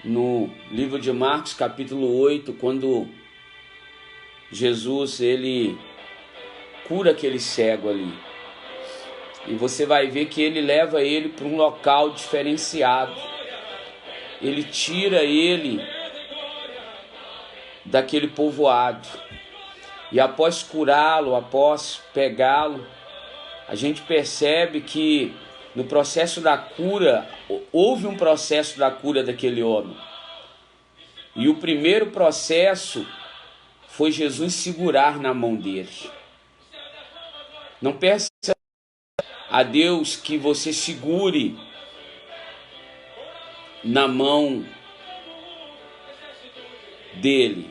no livro de Marcos, capítulo 8, quando Jesus ele cura aquele cego ali. E você vai ver que ele leva ele para um local diferenciado. Ele tira ele daquele povoado. E após curá-lo, após pegá-lo, a gente percebe que no processo da cura, houve um processo da cura daquele homem. E o primeiro processo foi Jesus segurar na mão dele. Não peça a Deus que você segure na mão dele,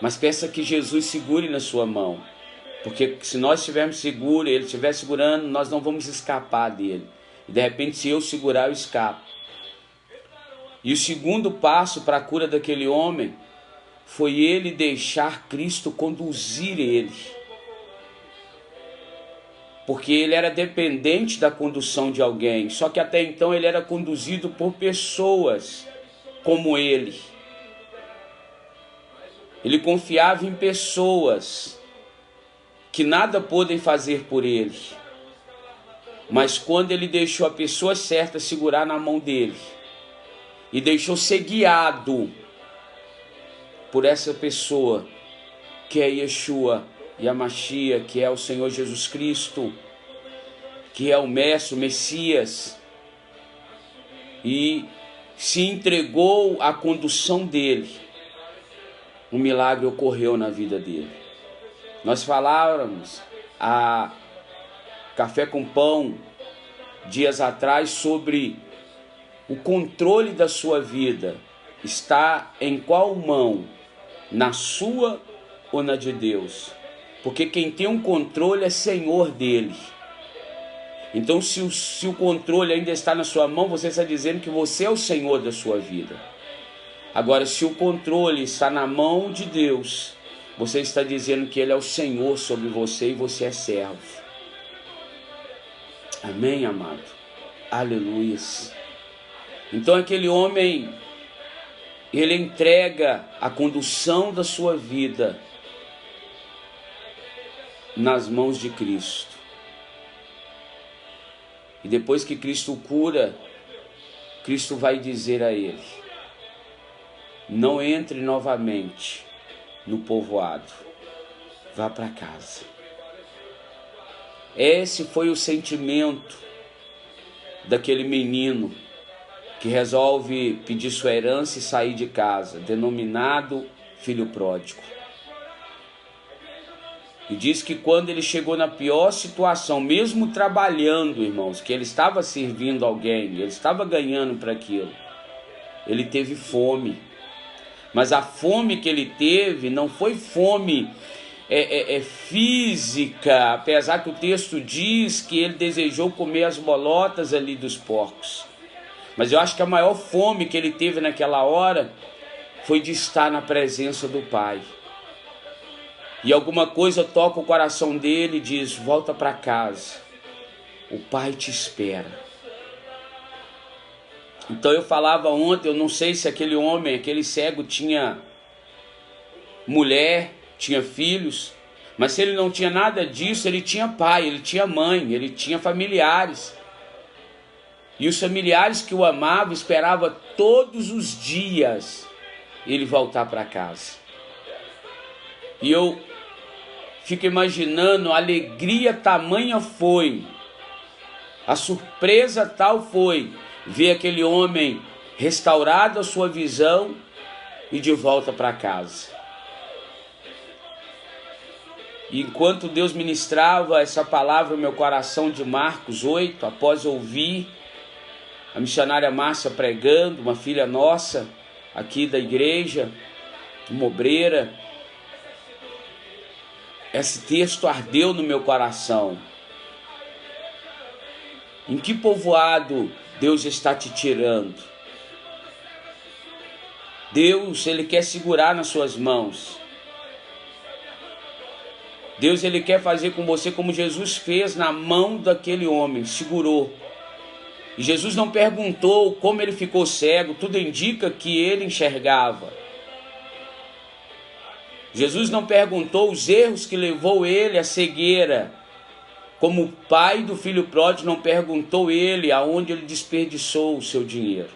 mas peça que Jesus segure na sua mão. Porque se nós estivermos seguros, ele estiver segurando, nós não vamos escapar dele. E de repente, se eu segurar, eu escapo. E o segundo passo para a cura daquele homem foi ele deixar Cristo conduzir ele. Porque ele era dependente da condução de alguém. Só que até então ele era conduzido por pessoas como ele. Ele confiava em pessoas que nada podem fazer por ele. Mas quando ele deixou a pessoa certa segurar na mão dele e deixou ser guiado por essa pessoa, que é Yeshua e a Mashiach, que é o Senhor Jesus Cristo, que é o Mestre, o Messias, e se entregou à condução dele, um milagre ocorreu na vida dele. Nós falávamos a Café com Pão dias atrás sobre o controle da sua vida. Está em qual mão? Na sua ou na de Deus? Porque quem tem um controle é Senhor dele. Então se o controle ainda está na sua mão, você está dizendo que você é o Senhor da sua vida. Agora, se o controle está na mão de Deus, você está dizendo que Ele é o Senhor sobre você e você é servo. Amém, amado? Aleluia. Então aquele homem, ele entrega a condução da sua vida nas mãos de Cristo. E depois que Cristo o cura, Cristo vai dizer a ele: não entre novamente no povoado, vá para casa. Esse foi o sentimento daquele menino que resolve pedir sua herança e sair de casa, denominado filho pródigo. E diz que quando ele chegou na pior situação, mesmo trabalhando, irmãos, que ele estava servindo alguém, ele estava ganhando para aquilo, ele teve fome. Mas a fome que ele teve não foi fome física, apesar que o texto diz que ele desejou comer as bolotas ali dos porcos. Mas eu acho que a maior fome que ele teve naquela hora foi de estar na presença do Pai. E alguma coisa toca o coração dele e diz: volta para casa, o Pai te espera. Então eu falava ontem, eu não sei se aquele homem, aquele cego tinha mulher, tinha filhos, mas se ele não tinha nada disso, ele tinha pai, ele tinha mãe, ele tinha familiares. E os familiares que o amavam esperavam todos os dias ele voltar para casa. E eu fico imaginando a alegria tamanha foi, a surpresa tal foi, ver aquele homem restaurado a sua visão e de volta para casa. E enquanto Deus ministrava essa palavra no meu coração de Marcos 8, após ouvir a missionária Márcia pregando, uma filha nossa aqui da igreja, uma obreira, esse texto ardeu no meu coração. Em que povoado Deus está te tirando? Deus, Ele quer segurar nas suas mãos. Deus, Ele quer fazer com você como Jesus fez na mão daquele homem, segurou. E Jesus não perguntou como ele ficou cego, tudo indica que ele enxergava. Jesus não perguntou os erros que levou ele à cegueira, como o pai do filho pródigo não perguntou ele aonde ele desperdiçou o seu dinheiro.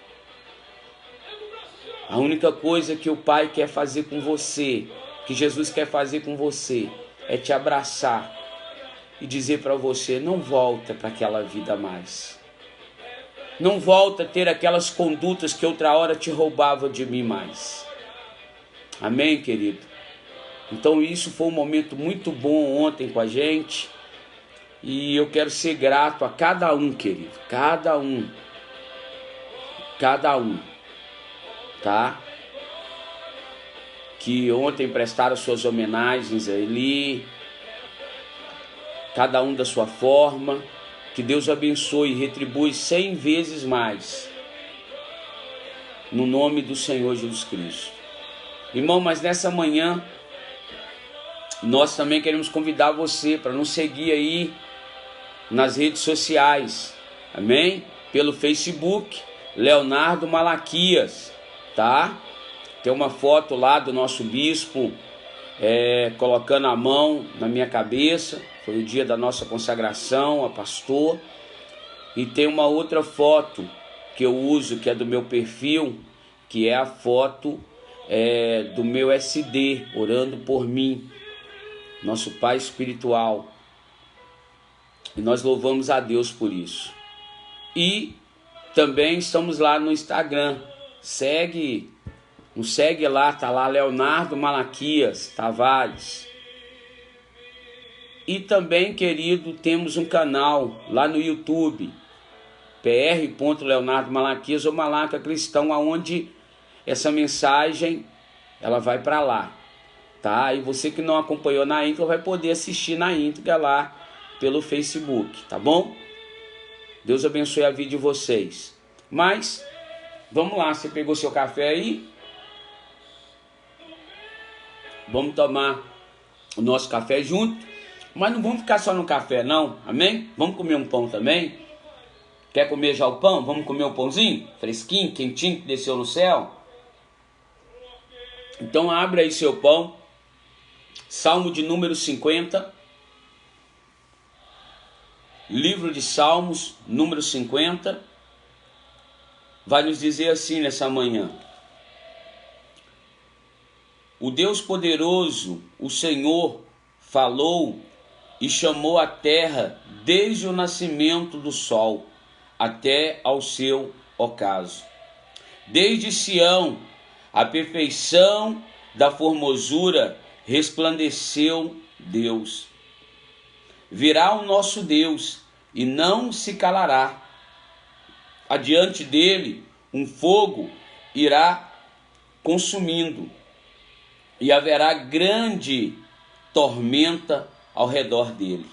A única coisa que o Pai quer fazer com você, que Jesus quer fazer com você, é te abraçar e dizer para você, não volta para aquela vida mais. Não volta a ter aquelas condutas que outra hora te roubava de mim mais. Amém, querido? Então isso foi um momento muito bom ontem com a gente. E eu quero ser grato a cada um, querido. Cada um. Tá? Que ontem prestaram suas homenagens a Eli, cada um da sua forma. Que Deus abençoe e retribui 100 vezes mais, no nome do Senhor Jesus Cristo. Irmão, mas nessa manhã, nós também queremos convidar você para nos seguir aí nas redes sociais, amém? Pelo Facebook, Leonardo Malaquias, tá? Tem uma foto lá do nosso bispo colocando a mão na minha cabeça. Foi o dia da nossa consagração a pastor. E tem uma outra foto que eu uso, que é do meu perfil, que é a foto do meu SD, orando por mim, nosso Pai espiritual. E nós louvamos a Deus por isso. E também estamos lá no Instagram. Nos segue lá, tá lá Leonardo Malaquias Tavares. E também, querido, temos um canal lá no YouTube, pr.leonardo Malaquias ou Malaca Cristão, aonde essa mensagem ela vai para lá, tá? E você que não acompanhou na íntegra vai poder assistir na íntegra lá pelo Facebook, tá bom? Deus abençoe a vida de vocês. Mas vamos lá, você pegou seu café aí? Vamos tomar o nosso café junto. Mas não vamos ficar só no café não, amém? Vamos comer um pão também. Quer comer já o pão? Vamos comer o pãozinho? Fresquinho, quentinho, que desceu no céu. Então abre aí seu pão. Salmo de número 50. Livro de Salmos, número 50. Vai nos dizer assim nessa manhã. O Deus poderoso, o Senhor, falou e chamou a terra desde o nascimento do sol até ao seu ocaso. Desde Sião, a perfeição da formosura, resplandeceu Deus. Virá o nosso Deus e não se calará. Adiante dele, um fogo irá consumindo, e haverá grande tormenta ao redor dele.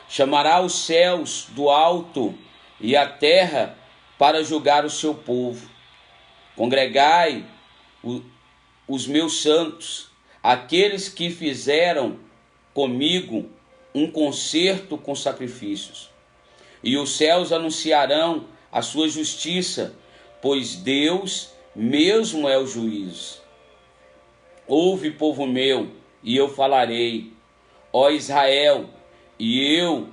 Chamará os céus do alto e a terra para julgar o seu povo. Congregai os meus santos, aqueles que fizeram comigo um concerto com sacrifícios. E os céus anunciarão a sua justiça, pois Deus mesmo é o juiz. Ouve, povo meu, e eu falarei, ó Israel, e eu,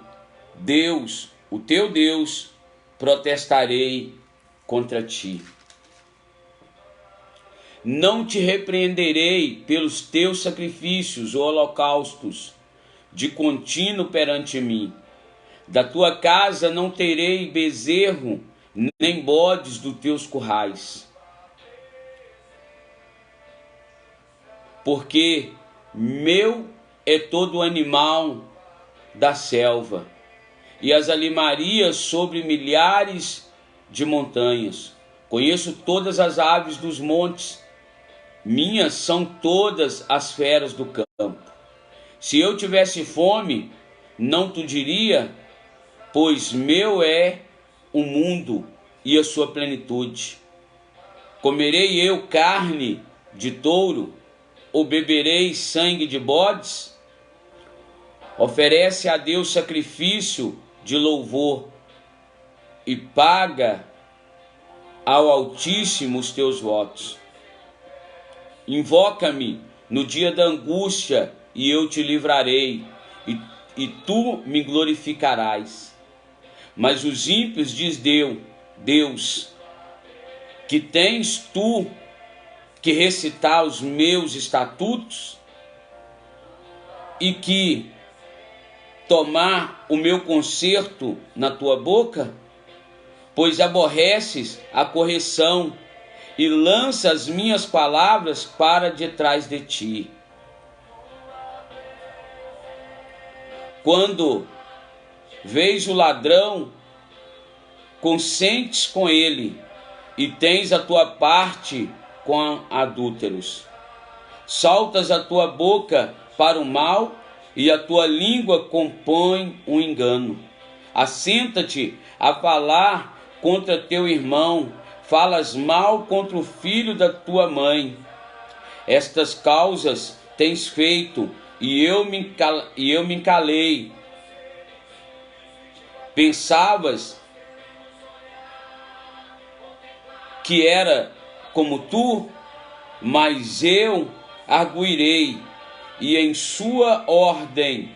Deus, o teu Deus, protestarei contra ti. Não te repreenderei pelos teus sacrifícios ou holocaustos, de contínuo perante mim. Da tua casa não terei bezerro, nem bodes dos teus currais. Porque meu é todo animal da selva, e as alimarias sobre milhares de montanhas. Conheço todas as aves dos montes, minhas são todas as feras do campo. Se eu tivesse fome, não te diria, pois meu é o mundo e a sua plenitude. Comerei eu carne de touro, ou beberei sangue de bodes? Oferece a Deus sacrifício de louvor e paga ao Altíssimo os teus votos. Invoca-me no dia da angústia e eu te livrarei, e tu me glorificarás. Mas os ímpios, diz Deus, que tens tu que recitar os meus estatutos e que tomar o meu conserto na tua boca? Pois aborreces a correção e lança as minhas palavras para detrás de ti. Quando vês o ladrão, consentes com ele, e tens a tua parte com adúlteros. Saltas a tua boca para o mal, e a tua língua compõe um engano. Assenta-te a falar contra teu irmão, falas mal contra o filho da tua mãe. Estas causas tens feito, e eu me calei. Pensavas que era como tu, mas eu arguirei, e em sua ordem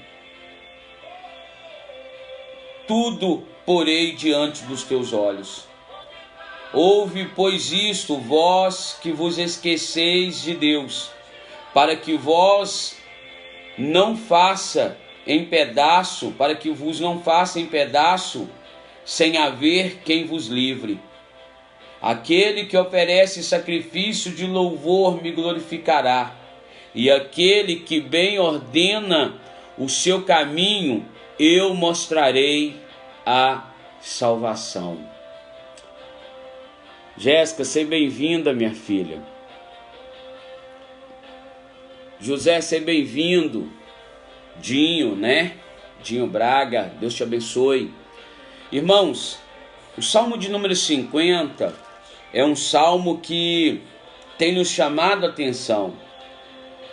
tudo porei diante dos teus olhos. Ouve, pois, isto, vós que vos esqueceis de Deus, para que vós não faça em pedaço, para que vos não faça em pedaço, sem haver quem vos livre. Aquele que oferece sacrifício de louvor me glorificará, e aquele que bem ordena o seu caminho, eu mostrarei a salvação. Jéssica, seja bem-vinda, minha filha. José, seja bem-vindo. Dinho, né? Dinho Braga, Deus te abençoe. Irmãos, o Salmo de número 50 é um salmo que tem nos chamado a atenção.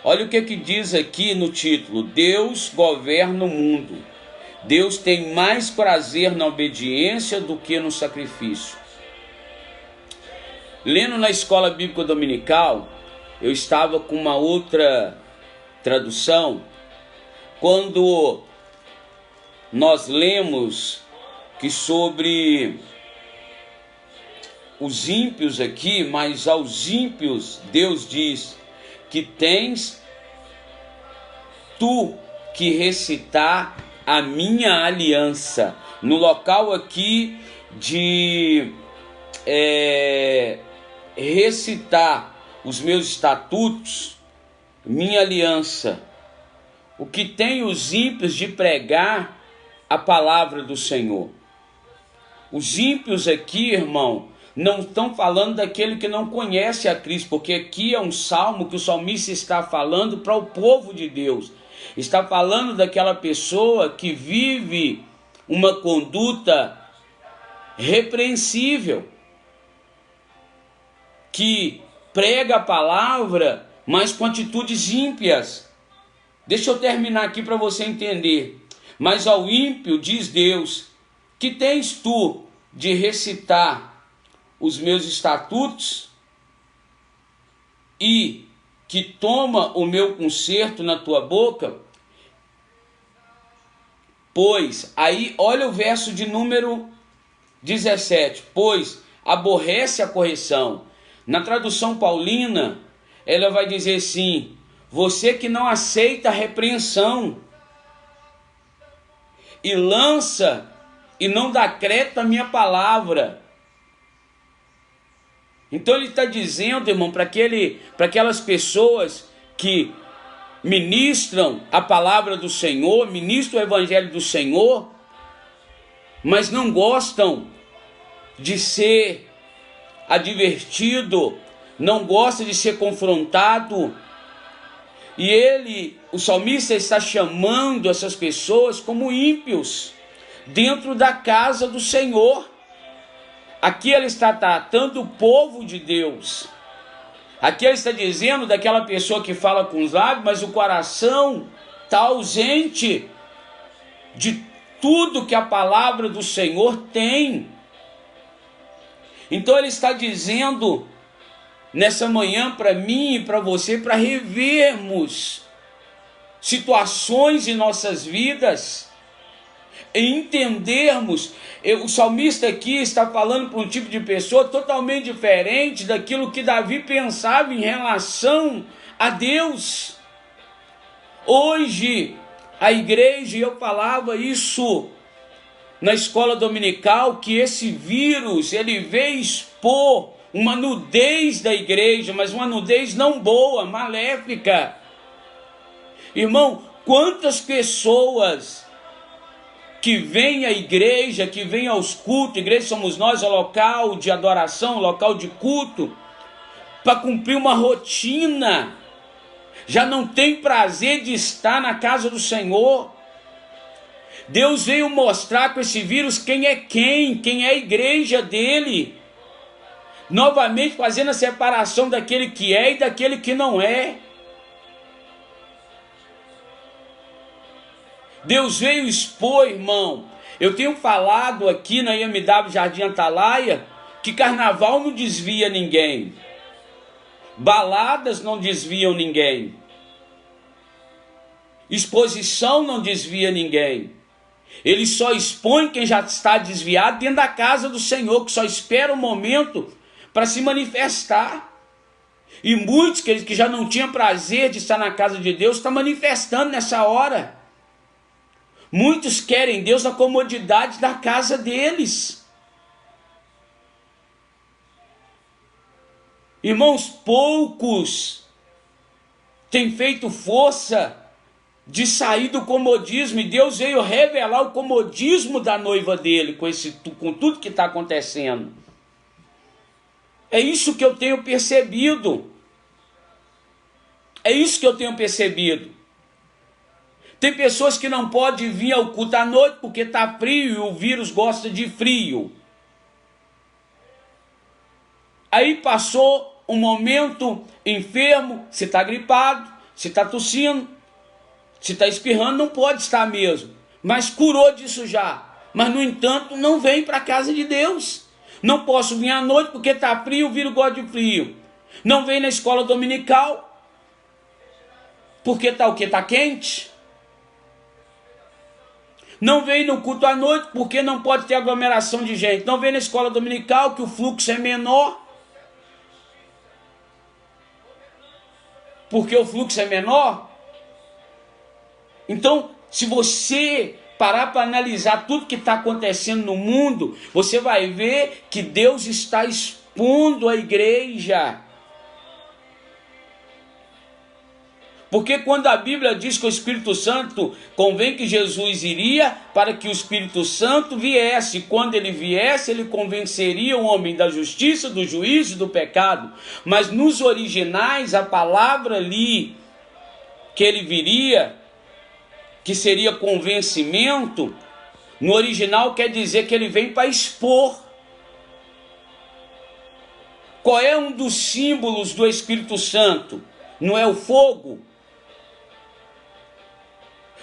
Olha o que diz aqui no título: Deus governa o mundo. Deus tem mais prazer na obediência do que no sacrifício. Lendo na escola bíblica dominical, eu estava com uma outra tradução, quando nós lemos que sobre os ímpios aqui, mas aos ímpios Deus diz que tens tu que recitar a minha aliança. No local aqui de recitar os meus estatutos, minha aliança. O que tem os ímpios de pregar a palavra do Senhor? Os ímpios aqui, irmão, não estão falando daquele que não conhece a Cristo, porque aqui é um salmo que o salmista está falando para o povo de Deus. Está falando daquela pessoa que vive uma conduta repreensível, que prega a palavra, mas com atitudes ímpias. Deixa eu terminar aqui para você entender. Mas ao ímpio diz Deus: que tens tu de recitar os meus estatutos e que toma o meu conserto na tua boca? Pois, aí olha o verso de número 17, pois aborrece a correção. Na tradução paulina, ela vai dizer assim: você que não aceita a repreensão e lança e não dá crédito à minha palavra. Então ele está dizendo, irmão, para aquelas pessoas que ministram a palavra do Senhor, ministram o evangelho do Senhor, mas não gostam de ser advertido, não gosta de ser confrontado. E o salmista está chamando essas pessoas como ímpios dentro da casa do Senhor. Aqui ele está tratando o povo de Deus. Aqui ele está dizendo daquela pessoa que fala com os lábios, mas o coração está ausente de tudo que a palavra do Senhor tem. Então ele está dizendo nessa manhã para mim e para você, para revermos situações em nossas vidas, e entendermos. O salmista aqui está falando para um tipo de pessoa totalmente diferente daquilo que Davi pensava em relação a Deus. Hoje, a igreja, e eu falava isso na escola dominical, que esse vírus, ele veio expor uma nudez da igreja, mas uma nudez não boa, maléfica. Irmão, quantas pessoas que vêm à igreja, que vêm aos cultos, igreja somos nós, é local de adoração, local de culto, para cumprir uma rotina, já não tem prazer de estar na casa do Senhor. Deus veio mostrar com esse vírus quem é a igreja dele, novamente fazendo a separação daquele que é e daquele que não é. Deus veio expor, irmão. Eu tenho falado aqui na IMW Jardim Atalaia que carnaval não desvia ninguém, baladas não desviam ninguém, exposição não desvia ninguém. Ele só expõe quem já está desviado dentro da casa do Senhor, que só espera o momento para se manifestar. E muitos que já não tinham prazer de estar na casa de Deus estão manifestando nessa hora. Muitos querem Deus na comodidade da casa deles. Irmãos, poucos têm feito força de sair do comodismo, e Deus veio revelar o comodismo da noiva dele com tudo que está acontecendo. É isso que eu tenho percebido. É isso que eu tenho percebido. Tem pessoas que não podem vir ao culto à noite porque está frio e o vírus gosta de frio. Aí passou um momento enfermo, se está gripado, se está tossindo, se está espirrando, não pode estar mesmo. Mas curou disso já. Mas, no entanto, não vem para a casa de Deus. Não posso vir à noite porque está frio, o vírus gosta de frio. Não vem na escola dominical porque está o quê? Está quente. Não vem no culto à noite porque não pode ter aglomeração de gente. Não vem na escola dominical que o fluxo é menor. Porque o fluxo é menor. Então, se você parar para analisar tudo que está acontecendo no mundo, você vai ver que Deus está expondo a igreja. Porque quando a Bíblia diz que o Espírito Santo, convém que Jesus iria para que o Espírito Santo viesse. Quando ele viesse, ele convenceria o homem da justiça, do juízo e do pecado. Mas nos originais, a palavra ali que ele viria, que seria convencimento, no original quer dizer que ele vem para expor. Qual é um dos símbolos do Espírito Santo? Não é o fogo?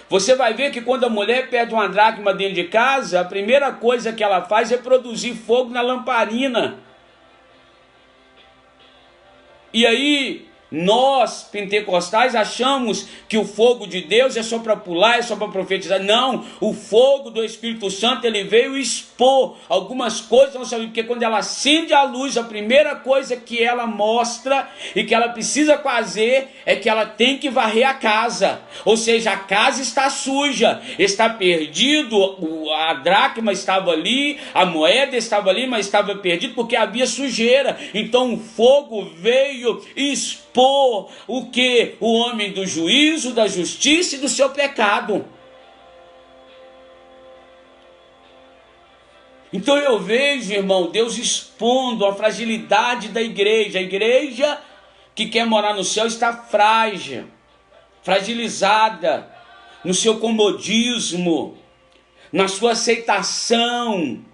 Você vai ver que quando a mulher pede uma dracma dentro de casa, a primeira coisa que ela faz é produzir fogo na lamparina. E aí, nós, pentecostais, achamos que o fogo de Deus é só para pular, é só para profetizar. Não, o fogo do Espírito Santo, ele veio expor algumas coisas, não sabe, porque quando ela acende a luz, a primeira coisa que ela mostra e que ela precisa fazer é que ela tem que varrer a casa. Ou seja, a casa está suja, está perdido, a dracma estava ali, a moeda estava ali, mas estava perdido porque havia sujeira. Então o fogo veio expor o que? O homem do juízo, da justiça e do seu pecado. Então eu vejo, irmão, Deus expondo a fragilidade da igreja. A igreja que quer morar no céu está frágil, fragilizada no seu comodismo, na sua aceitação.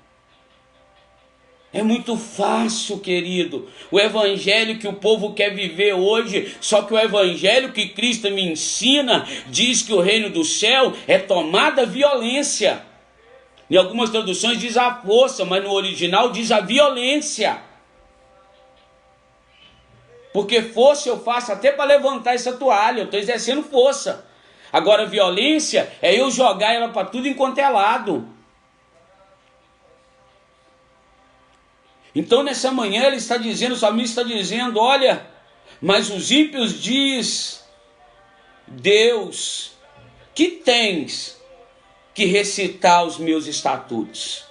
É muito fácil, querido. O evangelho que o povo quer viver hoje, só que o evangelho que Cristo me ensina diz que o reino do céu é tomada violência. Em algumas traduções diz a força, mas no original diz a violência. Porque força eu faço até para levantar essa toalha, eu estou exercendo força. Agora violência é eu jogar ela para tudo enquanto é lado. Então nessa manhã ele está dizendo, o salmista está dizendo, olha, mas os ímpios diz, Deus, que tens que recitar os meus estatutos?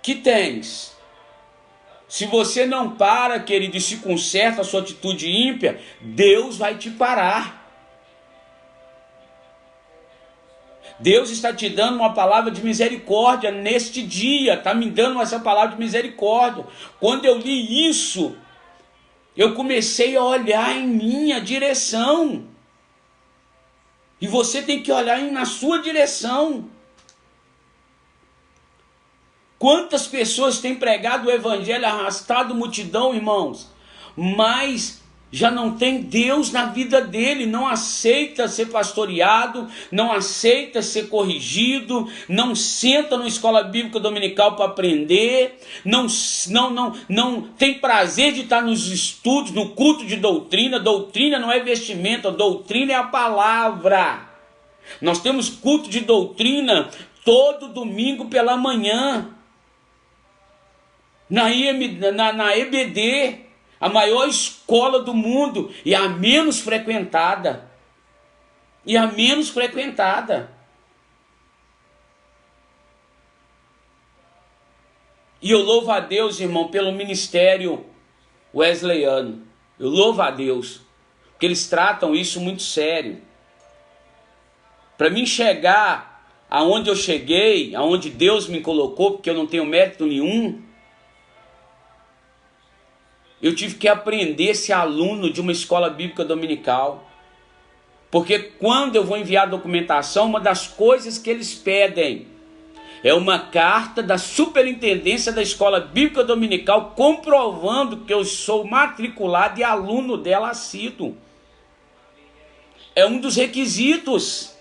Que tens? Se você não para, querido, e se conserta a sua atitude ímpia, Deus vai te parar. Deus está te dando uma palavra de misericórdia neste dia, está me dando essa palavra de misericórdia. Quando eu li isso, eu comecei a olhar em minha direção. E você tem que olhar na sua direção. Quantas pessoas têm pregado o evangelho, arrastado multidão, irmãos, mas já não tem Deus na vida dele, não aceita ser pastoreado, não aceita ser corrigido, não senta na escola bíblica dominical para aprender, não tem prazer de estar nos estudos, no culto de doutrina. Doutrina não é vestimenta, doutrina é a palavra. Nós temos culto de doutrina todo domingo pela manhã, na EBD, a maior escola do mundo, e a menos frequentada. E a menos frequentada. E eu louvo a Deus, irmão, pelo ministério wesleyano. Eu louvo a Deus, porque eles tratam isso muito sério. Para mim chegar aonde eu cheguei, aonde Deus me colocou, porque eu não tenho mérito nenhum, eu tive que aprender a ser aluno de uma escola bíblica dominical. Porque quando eu vou enviar documentação, uma das coisas que eles pedem é uma carta da superintendência da escola bíblica dominical comprovando que eu sou matriculado e aluno dela assíduo. É um dos requisitos.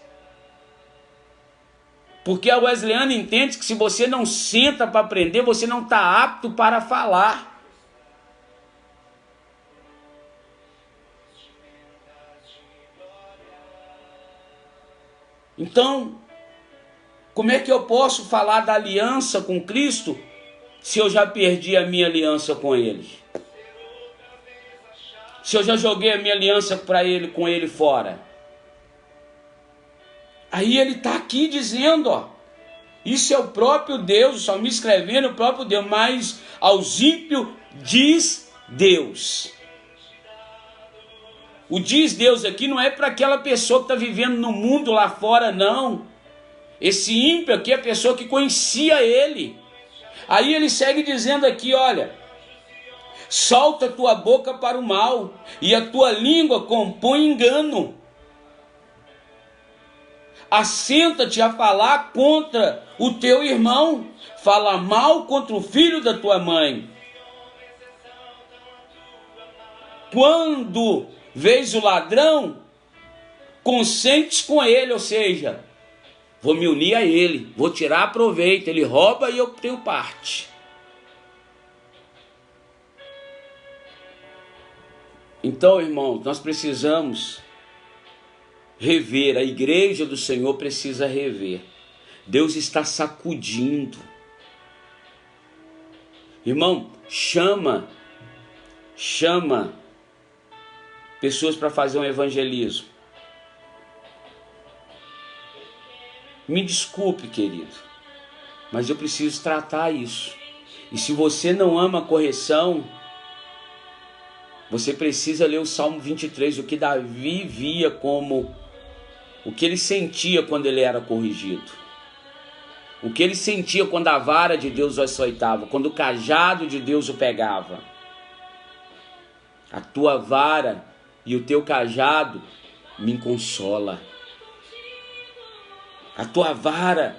Porque a wesleyana entende que se você não senta para aprender, você não está apto para falar. Então, como é que eu posso falar da aliança com Cristo se eu já perdi a minha aliança com Ele? Se eu já joguei a minha aliança com Ele fora? Aí ele está aqui dizendo, ó, isso é o próprio Deus, só me escrevendo o próprio Deus, mas aos ímpios diz Deus. O diz Deus aqui não é para aquela pessoa que está vivendo no mundo lá fora, não. Esse ímpio aqui é a pessoa que conhecia ele. Aí ele segue dizendo aqui, olha, solta a tua boca para o mal, e a tua língua compõe engano. Assenta-te a falar contra o teu irmão, fala mal contra o filho da tua mãe. Quando vês o ladrão, consentes com ele, ou seja, vou me unir a ele, vou tirar proveito, ele rouba e eu tenho parte. Então, irmãos, nós precisamos rever, a igreja do Senhor precisa rever. Deus está sacudindo. Irmão, chama pessoas para fazer um evangelismo. Me desculpe, querido, mas eu preciso tratar isso. E se você não ama a correção, você precisa ler o Salmo 23, o que Davi via como, o que ele sentia quando ele era corrigido. O que ele sentia quando a vara de Deus o açoitava, quando o cajado de Deus o pegava. A tua vara e o teu cajado me consola. A tua vara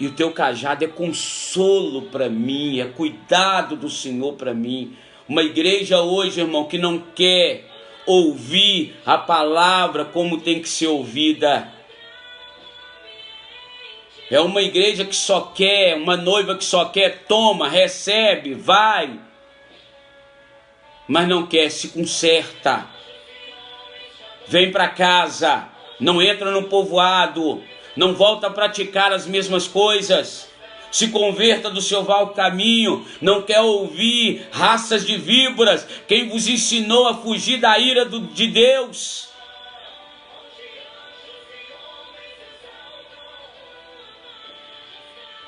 e o teu cajado é consolo para mim, é cuidado do Senhor para mim. Uma igreja hoje, irmão, que não quer ouvir a palavra como tem que ser ouvida. É uma igreja que só quer, uma noiva que só quer, toma, recebe, vai, mas não quer, se conserta. Vem para casa, não entra no povoado, não volta a praticar as mesmas coisas. Se converta do seu mau caminho, não quer ouvir raças de víboras, quem vos ensinou a fugir da ira de Deus.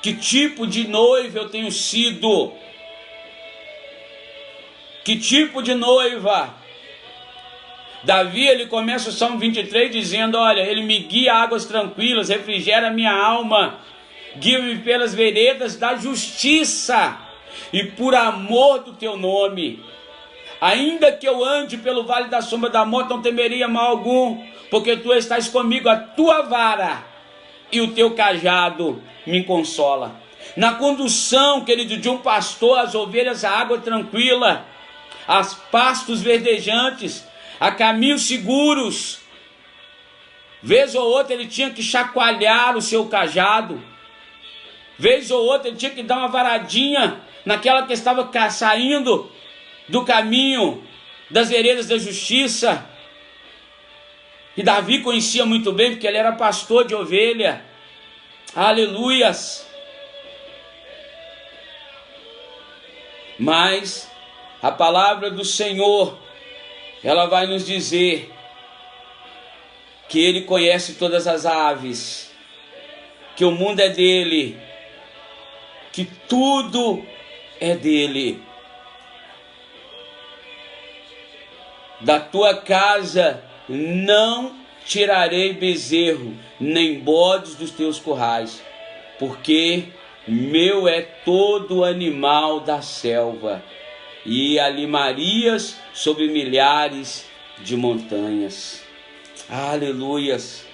Que tipo de noiva eu tenho sido? Que tipo de noiva? Davi, ele começa o Salmo 23 dizendo, olha, ele me guia a águas tranquilas, refrigera a minha alma, guia-me pelas veredas da justiça, e por amor do teu nome. Ainda que eu ande pelo vale da sombra da morte, não temeria mal algum, porque tu estás comigo, a tua vara e o teu cajado me consola. Na condução, querido, de um pastor, as ovelhas a água tranquila, as pastos verdejantes, a caminhos seguros. Vez ou outra ele tinha que chacoalhar o seu cajado. Vez ou outra ele tinha que dar uma varadinha naquela que estava saindo do caminho das veredas da justiça. E Davi conhecia muito bem, porque ele era pastor de ovelha. Aleluias! Mas a palavra do Senhor, ela vai nos dizer que Ele conhece todas as aves, que o mundo é dele, que tudo é dele. Da tua casa não tirarei bezerro, nem bodes dos teus currais, porque meu é todo animal da selva, e alimarias sobre milhares de montanhas. Aleluias,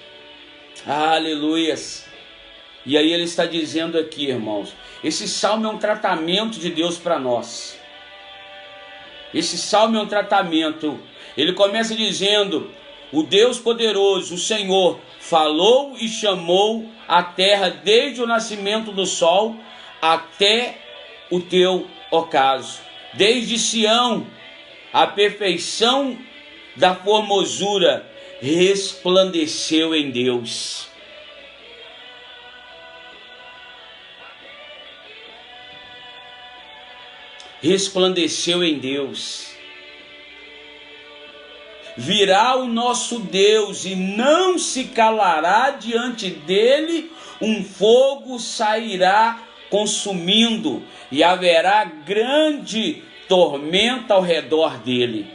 aleluias. E aí ele está dizendo aqui, irmãos, esse salmo é um tratamento de Deus para nós. Esse salmo é um tratamento. Ele começa dizendo, o Deus poderoso, o Senhor, falou e chamou a terra desde o nascimento do sol até o teu ocaso. Desde Sião, a perfeição da formosura resplandeceu em Deus. Resplandeceu em Deus. Virá o nosso Deus e não se calará diante dele, um fogo sairá consumindo e haverá grande tormenta ao redor dele.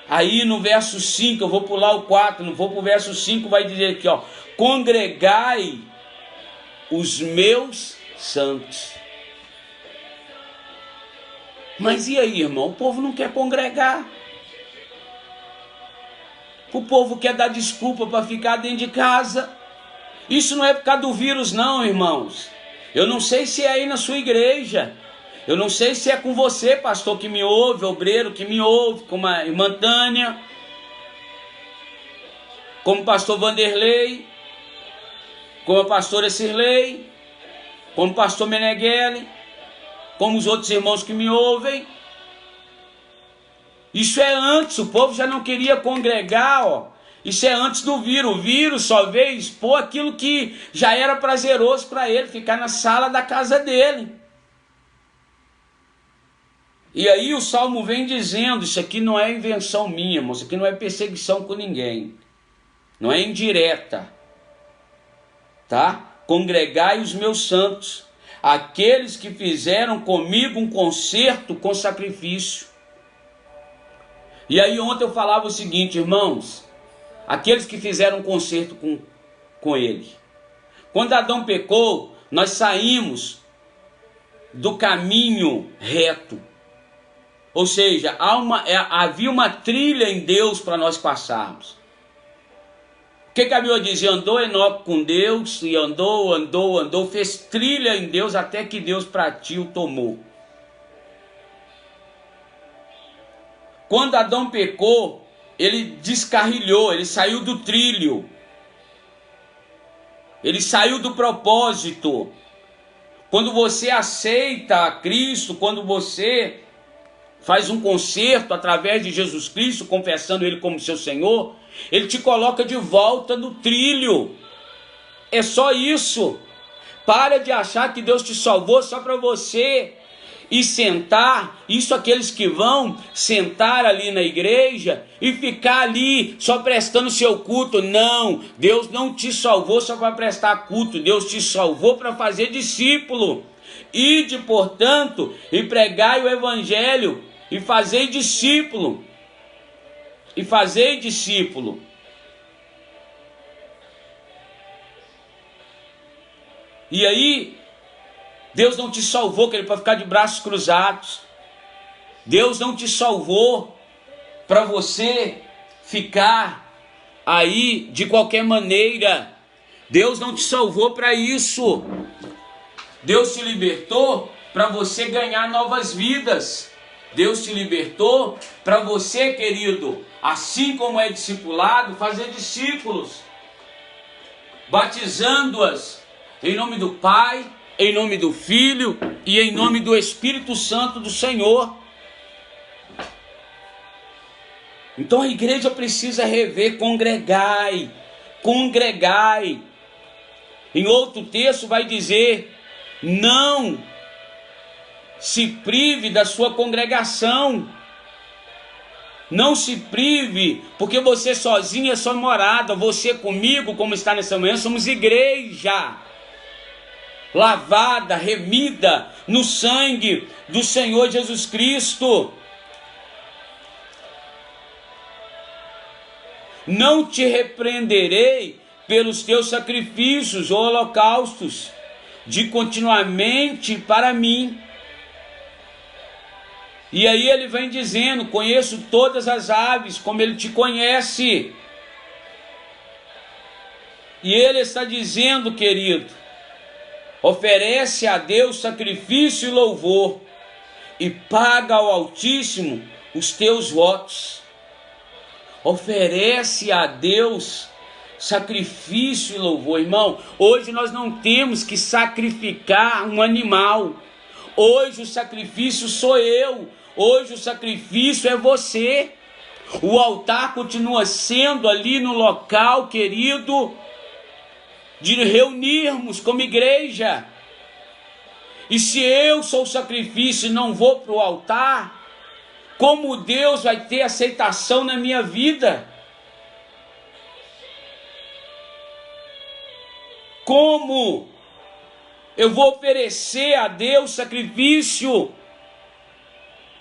Aí no verso 5, eu vou pular o 4, não vou para o verso 5, vai dizer aqui, ó, congregai os meus santos. Mas e aí, irmão? O povo não quer congregar. O povo quer dar desculpa para ficar dentro de casa. Isso não é por causa do vírus não, irmãos. Eu não sei se é aí na sua igreja. Eu não sei se é com você, pastor, que me ouve, obreiro que me ouve, como a irmã Tânia, como o pastor Vanderlei, como a pastora Cirlei, como o pastor Meneghelli, como os outros irmãos que me ouvem. Isso é antes, o povo já não queria congregar, ó. Isso é antes do vírus. O vírus só veio expor aquilo que já era prazeroso para ele, ficar na sala da casa dele. E aí o Salmo vem dizendo, isso aqui não é invenção minha, irmão, isso aqui não é perseguição com ninguém. Não é indireta. Tá? Congregai os meus santos, aqueles que fizeram comigo um concerto com sacrifício. E aí ontem eu falava o seguinte, irmãos, aqueles que fizeram um concerto com ele. Quando Adão pecou, nós saímos do caminho reto. Ou seja, havia uma trilha em Deus para nós passarmos. O que a Bíblia diz? Andou Enoque com Deus, e andou, fez trilha em Deus até que Deus para ti o tomou. O Quando Adão pecou, ele descarrilhou, ele saiu do trilho. Ele saiu do propósito. Quando você aceita a Cristo, quando você faz um concerto através de Jesus Cristo, confessando Ele como seu Senhor, Ele te coloca de volta no trilho. É só isso. Para de achar que Deus te salvou só para você ir sentar, isso aqueles que vão sentar ali na igreja e ficar ali só prestando seu culto. Não, Deus não te salvou só para prestar culto, Deus te salvou para fazer discípulo. Ide, portanto, e pregai o evangelho, e fazei discípulo, e fazei discípulo. E aí, Deus não te salvou, querido, para ficar de braços cruzados. Deus não te salvou para você ficar aí de qualquer maneira. Deus não te salvou para isso. Deus te libertou para você ganhar novas vidas. Deus te libertou para você, querido, assim como é discipulado, fazer discípulos, batizando-as em nome do Pai, em nome do Filho e em nome do Espírito Santo do Senhor. Então a igreja precisa rever, congregai, congregai. Em outro texto vai dizer, não se prive da sua congregação. Não se prive, porque você sozinho é sua morada, você comigo, como está nessa manhã, somos igreja. Lavada, remida no sangue do Senhor Jesus Cristo. Não te repreenderei pelos teus sacrifícios ou holocaustos, de continuamente para mim. E aí ele vem dizendo, conheço todas as aves, como ele te conhece. E ele está dizendo, querido, oferece a Deus sacrifício e louvor, e paga ao Altíssimo os teus votos. Oferece a Deus sacrifício e louvor. Irmão, hoje nós não temos que sacrificar um animal. Hoje o sacrifício sou eu. Hoje o sacrifício é você. O altar continua sendo ali no local, querido, de reunirmos como igreja. E se eu sou o sacrifício e não vou para o altar, como Deus vai ter aceitação na minha vida? Como eu vou oferecer a Deus sacrifício?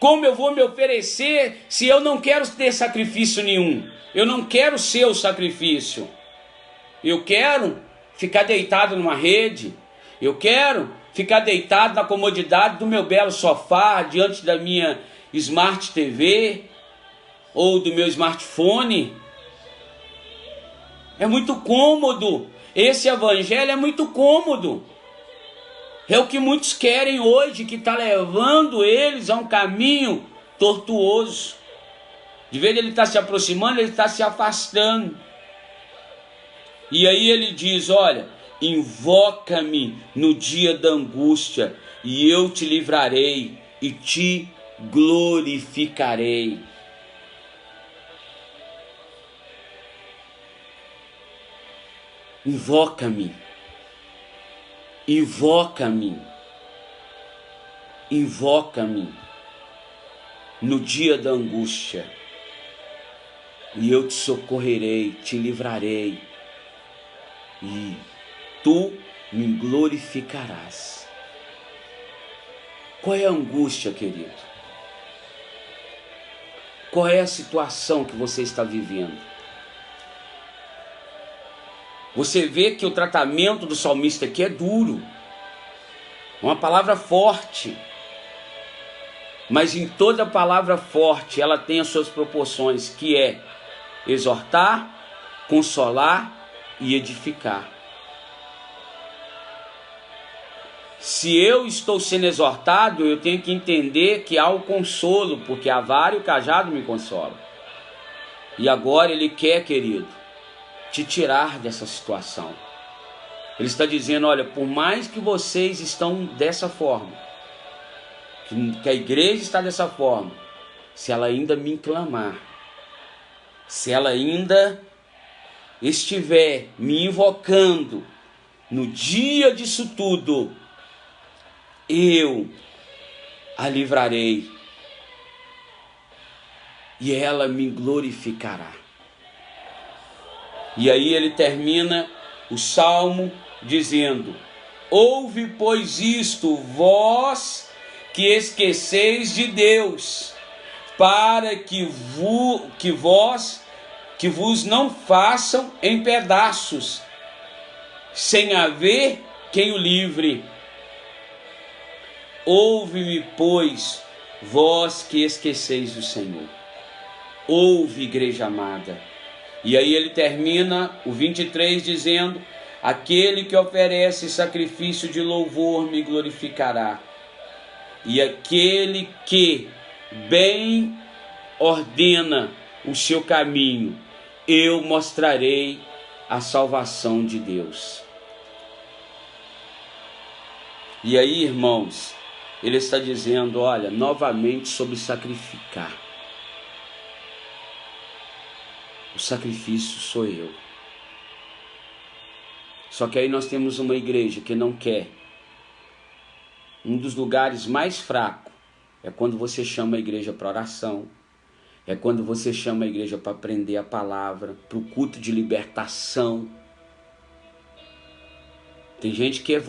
Como eu vou me oferecer se eu não quero ter sacrifício nenhum? Eu não quero ser o sacrifício. Eu quero ficar deitado numa rede. Eu quero ficar deitado na comodidade do meu belo sofá, diante da minha Smart TV ou do meu smartphone. É muito cômodo. Esse evangelho é muito cômodo. É o que muitos querem hoje, que está levando eles a um caminho tortuoso. De vez ele está se aproximando, ele está se afastando. E aí ele diz, olha, invoca-me no dia da angústia, e eu te livrarei e te glorificarei. Invoca-me, invoca-me, invoca-me no dia da angústia, e eu te socorrerei, te livrarei, e tu me glorificarás. Qual é a angústia, querido? Qual é a situação que você está vivendo? Você vê que o tratamento do salmista aqui é duro, uma palavra forte, mas em toda palavra forte ela tem as suas proporções, que é exortar, consolar e edificar. Se eu estou sendo exortado, eu tenho que entender que há o consolo, porque a vara e o cajado me consolam. E agora ele quer, querido, te tirar dessa situação. Ele está dizendo, olha, por mais que vocês estão dessa forma, que a igreja está dessa forma, se ela ainda me clamar, se ela ainda estiver me invocando no dia disso tudo, eu a livrarei e ela me glorificará. E aí ele termina o salmo dizendo: ouve, pois, isto, vós que esqueceis de Deus, para que vos não façam em pedaços, sem haver quem o livre. Ouve-me, pois, vós que esqueceis do Senhor. Ouve, igreja amada. E aí ele termina o 23 dizendo: aquele que oferece sacrifício de louvor me glorificará, e aquele que bem ordena o seu caminho, eu mostrarei a salvação de Deus. E aí, irmãos, ele está dizendo, olha, novamente sobre sacrificar. O sacrifício sou eu. Só que aí nós temos uma igreja que não quer. Um dos lugares mais fracos é quando você chama a igreja para oração. É quando você chama a igreja para aprender a palavra, para o culto de libertação. Tem gente que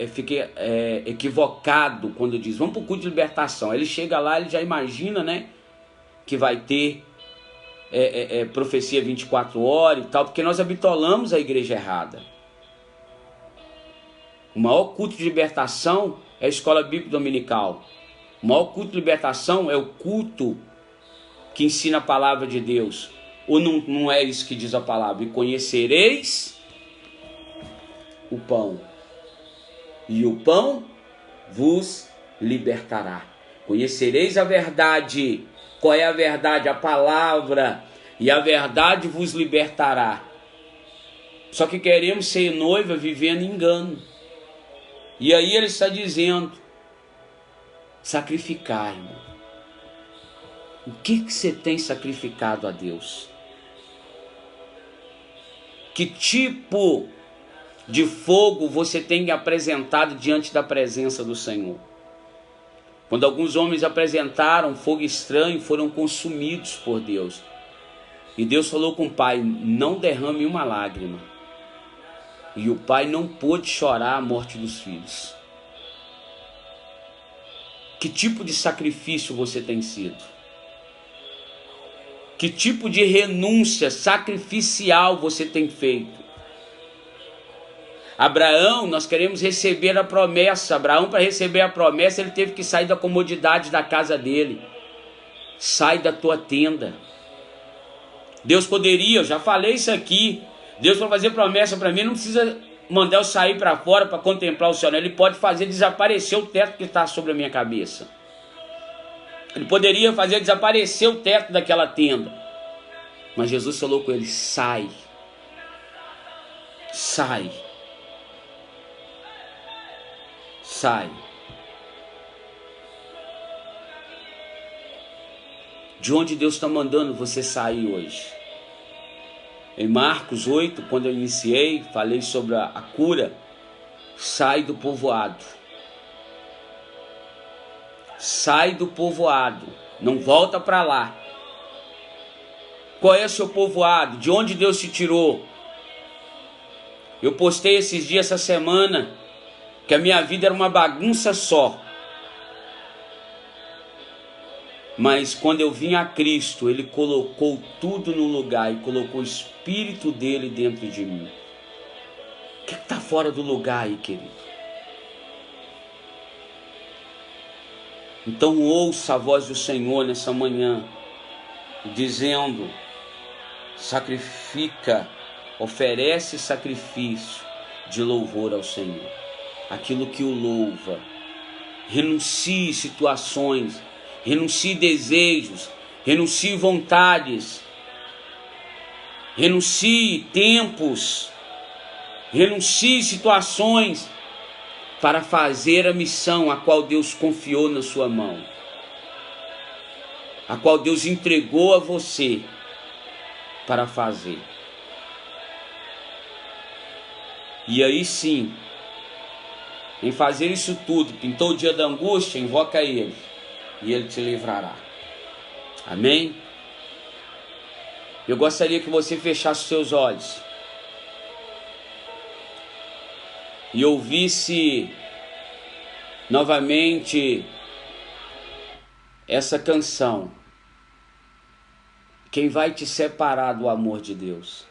fica equivocado quando diz, vamos para o culto de libertação. Aí ele chega lá, ele já imagina, né, que vai ter profecia 24 horas e tal, porque nós habitolamos a igreja errada. O maior culto de libertação é a escola bíblica dominical. O maior culto de libertação é o culto que ensina a palavra de Deus. Ou não é isso que diz a palavra? E conhecereis o pão, e o pão vos libertará. Conhecereis a verdade. Qual é a verdade? A palavra. E a verdade vos libertará. Só que queremos ser noiva vivendo engano. E aí ele está dizendo, sacrificar, irmão. O que você tem sacrificado a Deus? Que tipo de fogo você tem apresentado diante da presença do Senhor? Quando alguns homens apresentaram fogo estranho, foram consumidos por Deus. E Deus falou com o pai, não derrame uma lágrima. E o pai não pôde chorar a morte dos filhos. Que tipo de sacrifício você tem sido? Que tipo de renúncia sacrificial você tem feito? Abraão, nós queremos receber a promessa. Abraão, para receber a promessa, ele teve que sair da comodidade da casa dele. Sai da tua tenda. Deus poderia, eu já falei isso aqui, Deus para fazer promessa para mim, não precisa mandar eu sair para fora para contemplar o céu, não. Ele pode fazer desaparecer o teto que está sobre a minha cabeça. Ele poderia fazer desaparecer o teto daquela tenda. Mas Jesus falou com ele, sai. Sai. Sai. De onde Deus está mandando você sair hoje? Em Marcos 8, quando eu iniciei, falei sobre a cura. Sai do povoado. Sai do povoado. Não volta para lá. Qual é o seu povoado? De onde Deus te tirou? Eu postei esses dias, essa semana, que a minha vida era uma bagunça só. Mas quando eu vim a Cristo, Ele colocou tudo no lugar e colocou o Espírito dele dentro de mim. O que está fora do lugar aí, querido? Então ouça a voz do Senhor nessa manhã, dizendo, sacrifica, oferece sacrifício de louvor ao Senhor. Aquilo que o louva. Renuncie situações, renuncie desejos, renuncie vontades, renuncie tempos Renuncie situações para fazer a missão a qual Deus confiou na sua mão, a qual Deus entregou a você para fazer. E aí sim, em fazer isso tudo, pintou o dia da angústia, invoca Ele, e Ele te livrará. Amém? Eu gostaria que você fechasse os seus olhos e ouvisse novamente essa canção. Quem vai te separar do amor de Deus?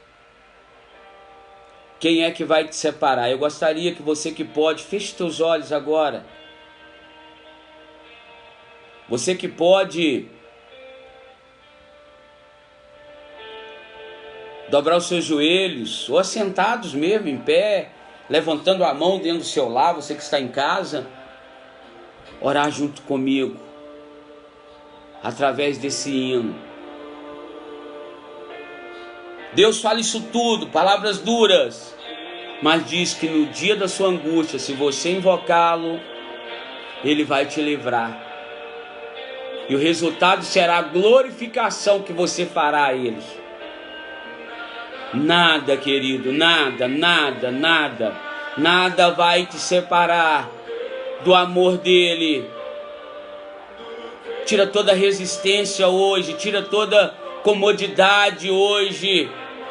Quem é que vai te separar? Eu gostaria que você que pode, feche seus olhos agora. Você que pode dobrar os seus joelhos, ou assentados mesmo, em pé, levantando a mão dentro do seu lar, você que está em casa, orar junto comigo, através desse hino. Deus fala isso tudo, palavras duras, mas diz que no dia da sua angústia, se você invocá-lo, Ele vai te livrar. E o resultado será a glorificação que você fará a Ele. Nada, querido, nada vai te separar do amor dEle. Tira toda resistência hoje, tira toda comodidade hoje,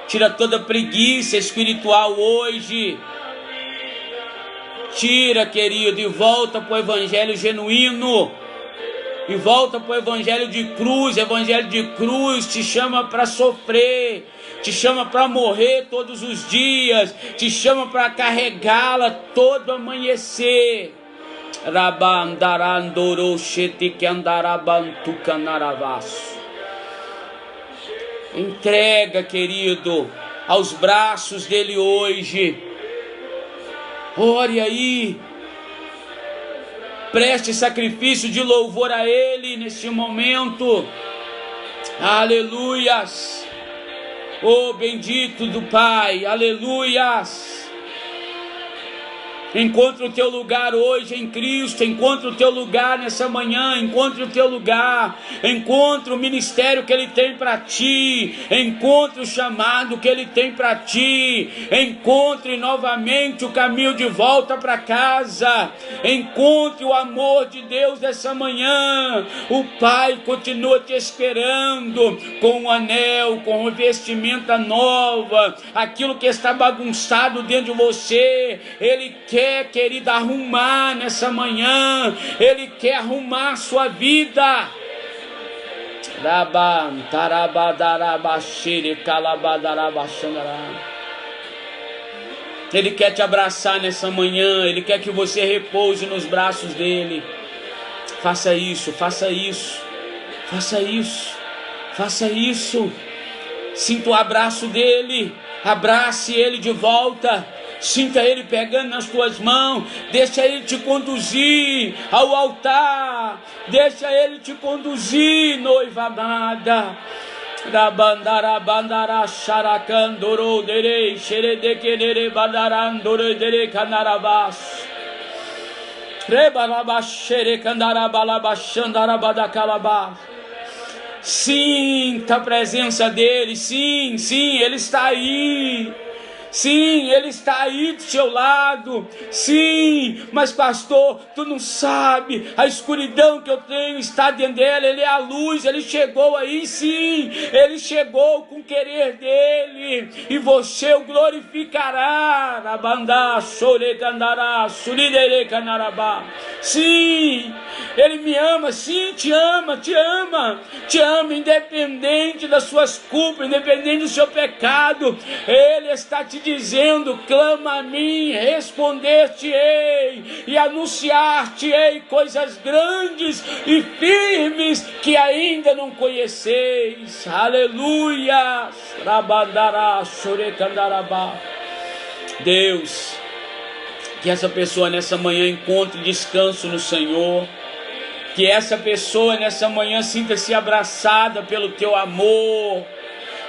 tira toda preguiça espiritual hoje. Tira, querido, e volta para o evangelho genuíno. E volta para o evangelho de cruz. O evangelho de cruz te chama para sofrer, te chama para morrer todos os dias, te chama para carregá-la todo amanhecer. Entrega, querido, aos braços dele hoje. Ore aí. Preste sacrifício de louvor a Ele neste momento. Aleluias. Oh, bendito do Pai. Aleluias. Encontre o teu lugar hoje em Cristo. Encontre o teu lugar nessa manhã. Encontre o teu lugar. Encontre o ministério que Ele tem para ti. Encontre o chamado que Ele tem para ti. Encontre novamente o caminho de volta para casa. Encontre o amor de Deus nessa manhã. O Pai continua te esperando com um anel, com uma vestimenta nova. Aquilo que está bagunçado dentro de você, Ele quer, querido, arrumar nessa manhã. Ele quer arrumar a sua vida. Ele quer te abraçar nessa manhã. Ele quer que você repouse nos braços dele. Faça isso, faça isso, faça isso, faça isso. Sinta o abraço dele. Abrace ele de volta. Sinta ele pegando nas tuas mãos. Deixa ele te conduzir ao altar. Deixa ele te conduzir, noiva amada. Rabandara bandara sharakandoro dere sheredekenere bandarandoro dere canarabas. Rebarabashere candarabalabaxandarabadakalabas. Sinta a presença dele. Sim, ele está aí. Sim, ele está aí do seu lado. Sim, mas pastor, tu não sabe, a escuridão que eu tenho está dentro dele. Ele é a luz, ele chegou aí. Sim, ele chegou com o querer dele, e você o glorificará. Sim, ele me ama. Sim, te ama, independente das suas culpas, independente do seu pecado. Ele está te dizendo: clama a mim, responder-te-ei e anunciar-te-ei coisas grandes e firmes que ainda não conheceis. Aleluia. Deus, que essa pessoa nessa manhã encontre descanso no Senhor. Que essa pessoa nessa manhã sinta-se abraçada pelo teu amor.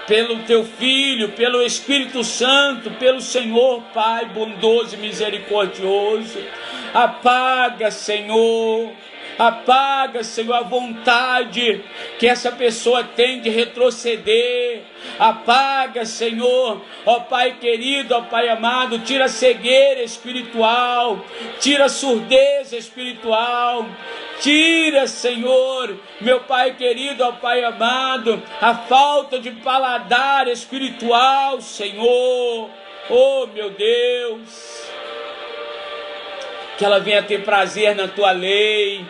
pelo teu Filho, pelo Espírito Santo, pelo Senhor, Pai bondoso e misericordioso. Apaga, Senhor, a vontade que essa pessoa tem de retroceder. Apaga, Senhor, ó Pai querido, ó Pai amado, tira a cegueira espiritual, tira a surdez espiritual. Tira, Senhor, meu Pai querido, ó Pai amado, a falta de paladar espiritual, Senhor. Oh, meu Deus, que ela venha ter prazer na Tua lei,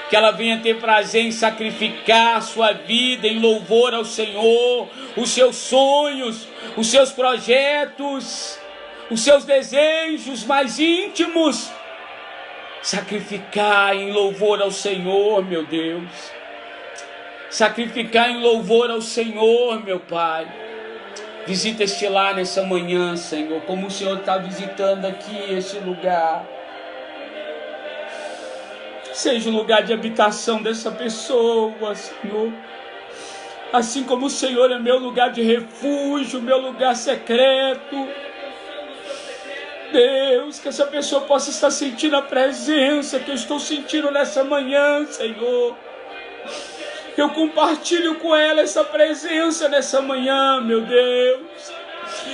que ela venha ter prazer em sacrificar a sua vida em louvor ao Senhor, os seus sonhos, os seus projetos, os seus desejos mais íntimos, sacrificar em louvor ao Senhor, meu Deus. Sacrificar em louvor ao Senhor, meu Pai. Visita este lar nessa manhã, Senhor, como o Senhor está visitando aqui este lugar. Seja o lugar de habitação dessa pessoa, Senhor. Assim como o Senhor é meu lugar de refúgio, meu lugar secreto. Deus, que essa pessoa possa estar sentindo a presença que eu estou sentindo nessa manhã, Senhor. Eu compartilho com ela essa presença nessa manhã, meu Deus.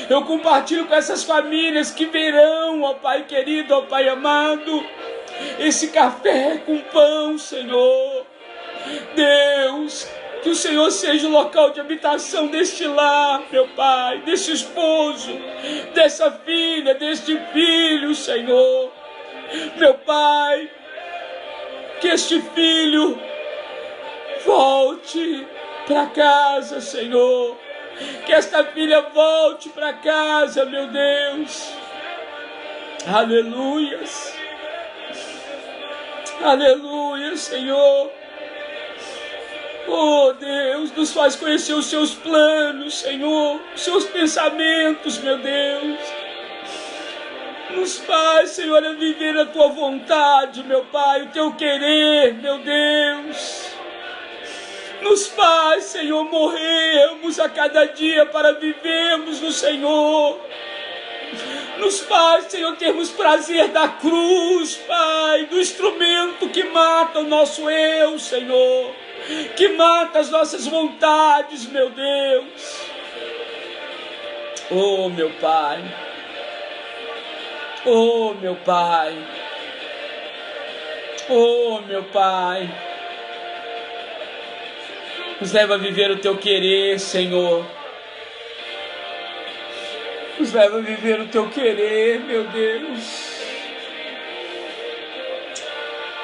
Eu compartilho com essas famílias que verão, ó Pai querido, ó Pai amado, esse café com pão, Senhor. Deus, que o Senhor seja o local de habitação deste lar, meu Pai, desse esposo, dessa filha, deste filho, Senhor. Meu Pai, que este filho volte para casa, Senhor. Que esta filha volte para casa, meu Deus. Aleluias. Aleluia, Senhor. Oh, Deus, nos faz conhecer os seus planos, Senhor, os seus pensamentos, meu Deus. Nos faz, Senhor, a viver a Tua vontade, meu Pai, o Teu querer, meu Deus. Nos faz, Senhor, morrermos a cada dia para vivermos no Senhor. Nos faz, Senhor, termos prazer da cruz, Pai, do instrumento que mata o nosso eu, Senhor, que mata as nossas vontades, meu Deus. Oh, meu Pai. Oh, meu Pai. Oh, meu Pai. Nos leva a viver o Teu querer, Senhor. Nos leva a viver o Teu querer, meu Deus.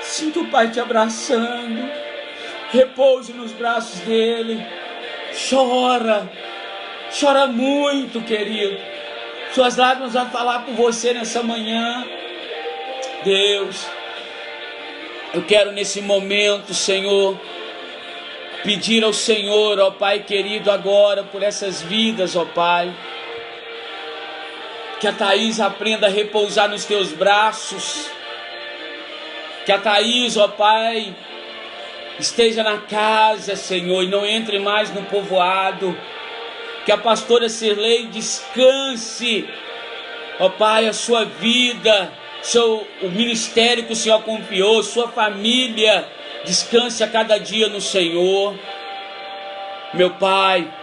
Sinto o Pai te abraçando. Repouse nos braços dele. Chora. Chora muito, querido. Suas lágrimas vão falar por você nessa manhã. Deus, eu quero nesse momento, Senhor, pedir ao Senhor, ó Pai querido, agora por essas vidas, ó Pai. Que a Thaís aprenda a repousar nos Teus braços. Que a Thaís, ó Pai, esteja na casa, Senhor, e não entre mais no povoado. Que a pastora Sirlei descanse, ó Pai, a sua vida, o ministério que o Senhor confiou, sua família, descanse a cada dia no Senhor. Meu Pai,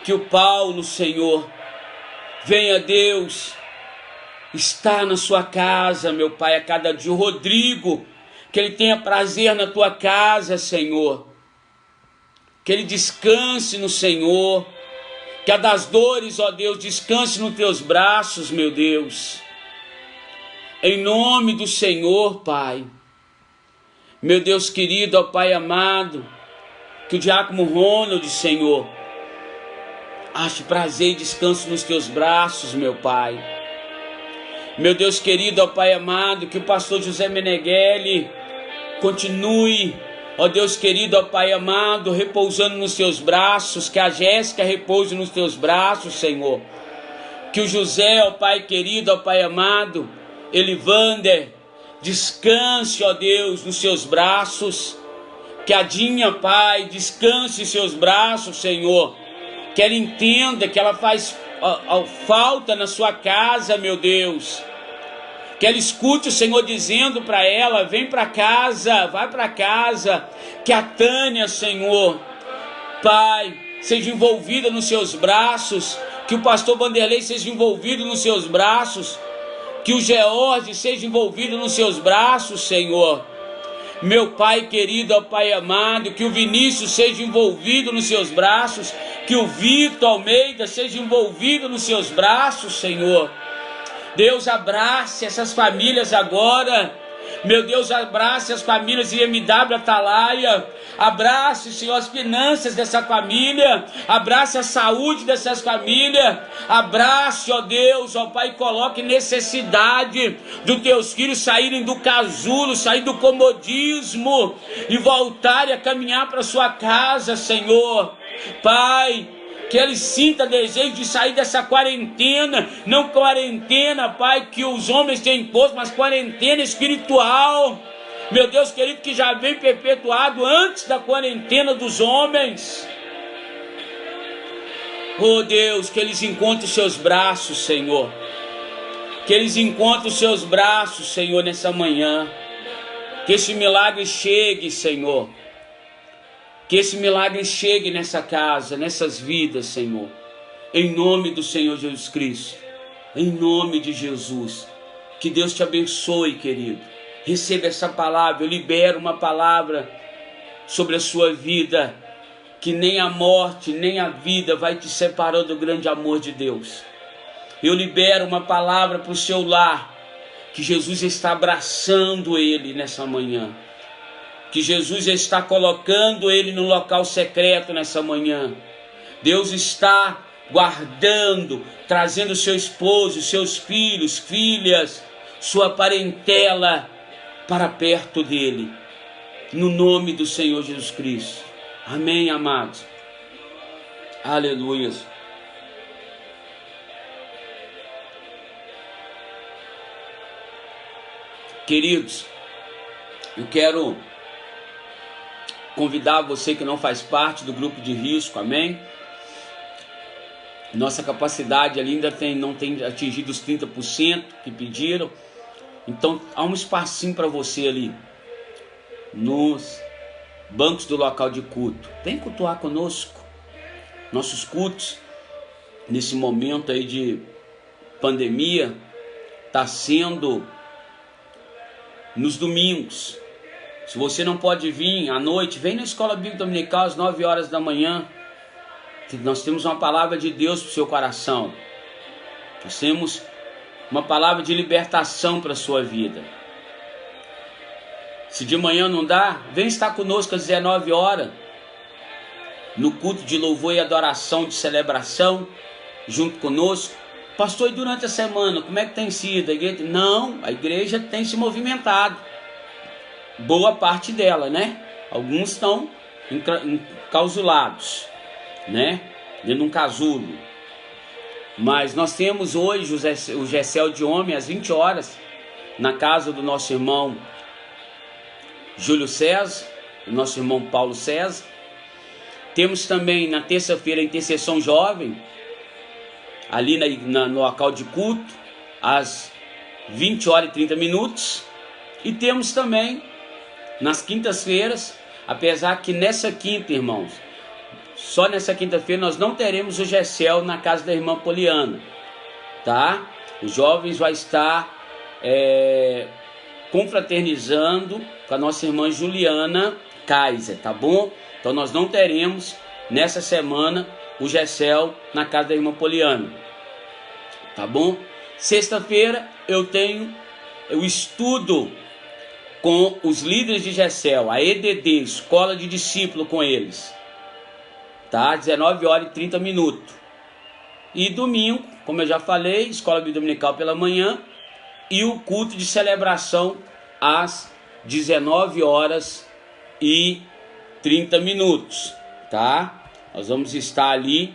que o Paulo, Senhor, venha, Deus, estar na sua casa, meu Pai, a cada dia. O Rodrigo, que ele tenha prazer na tua casa, Senhor. Que ele descanse no Senhor. Que a das dores, ó Deus, descanse nos teus braços, meu Deus. Em nome do Senhor, Pai. Meu Deus querido, ó Pai amado, que o diácono Ronald, Senhor, ache prazer e descanso nos teus braços, meu Pai. Meu Deus querido, ó Pai amado, que o pastor José Meneghelli continue, ó Deus querido, ó Pai amado, repousando nos teus braços. Que a Jéssica repouse nos teus braços, Senhor. Que o José, ó Pai querido, ó Pai amado, Elivander, descanse, ó Deus, nos seus braços. Que a Dinha, Pai, descanse em seus braços, Senhor. que ela entenda que ela faz falta na sua casa, meu Deus. Que ela escute o Senhor dizendo para ela: vem para casa, vai para casa. Que a Tânia, Senhor, Pai, seja envolvida nos seus braços. Que o pastor Vanderlei seja envolvido nos seus braços. Que o George seja envolvido nos seus braços, Senhor. Meu Pai querido, ó Pai amado, que o Vinícius seja envolvido nos seus braços. Que o Vitor Almeida seja envolvido nos seus braços, Senhor. Deus, abrace essas famílias agora. Meu Deus, abrace as famílias de MW Atalaia. Abrace, Senhor, as finanças dessa família. Abrace a saúde dessas famílias. Abrace, ó Deus, ó Pai, coloque necessidade dos teus filhos saírem do casulo, sair do comodismo e voltarem a caminhar para sua casa, Senhor. Pai, que ele sinta desejo de sair dessa quarentena, não quarentena, Pai, que os homens têm imposto, mas quarentena espiritual, meu Deus querido, que já vem perpetuado antes da quarentena dos homens. Oh Deus, que eles encontrem os seus braços, Senhor, que eles encontrem os seus braços, Senhor, nessa manhã, que esse milagre chegue, Senhor. Que esse milagre chegue nessa casa, nessas vidas, Senhor. Em nome do Senhor Jesus Cristo. Em nome de Jesus. Que Deus te abençoe, querido. Receba essa palavra. Eu libero uma palavra sobre a sua vida. Que nem a morte, nem a vida vai te separar do grande amor de Deus. Eu libero uma palavra para o seu lar. Que Jesus está abraçando ele nessa manhã. Que Jesus está colocando ele no local secreto nessa manhã. Deus está guardando, trazendo seu esposo, seus filhos, filhas, sua parentela para perto dele. No nome do Senhor Jesus Cristo. Amém, amados. Aleluia. Queridos, eu quero convidar você que não faz parte do grupo de risco, amém? Nossa capacidade ali ainda não tem atingido os 30% que pediram. Então há um espacinho para você ali, nos bancos do local de culto. Vem cultuar conosco. Nossos cultos, nesse momento aí de pandemia, está sendo nos domingos. Se você não pode vir à noite, vem na Escola Bíblica Dominical às 9 horas da manhã. Nós temos uma palavra de Deus para o seu coração. Nós temos uma palavra de libertação para a sua vida. Se de manhã não dá, vem estar conosco às 19 horas. No culto de louvor e adoração, de celebração, junto conosco. Pastor, e durante a semana, como é que tem sido? A igreja tem se movimentado. Boa parte dela, né? Alguns estão enclausulados, né? Dentro de um casulo. Mas nós temos hoje o Gessel de Homem às 20 horas, na casa do nosso irmão Júlio César, do nosso irmão Paulo César. Temos também na terça-feira a intercessão jovem, ali no local de culto, às 20 horas e 30 minutos. E temos também nas quintas-feiras, apesar que nessa quinta, irmãos, só nessa quinta-feira nós não teremos o Gessel na casa da irmã Poliana, tá? Os jovens vão estar confraternizando com a nossa irmã Juliana Kaiser, tá bom? Então nós não teremos nessa semana o Gessel na casa da irmã Poliana, tá bom? Sexta-feira eu tenho o estudo com os líderes de Gessel, a EDD, Escola de Discípulo com eles, tá? 19 horas e 30 minutos. E domingo, como eu já falei, Escola Bíblica Dominical pela manhã e o culto de celebração às 19 horas e 30 minutos, tá? Nós vamos estar ali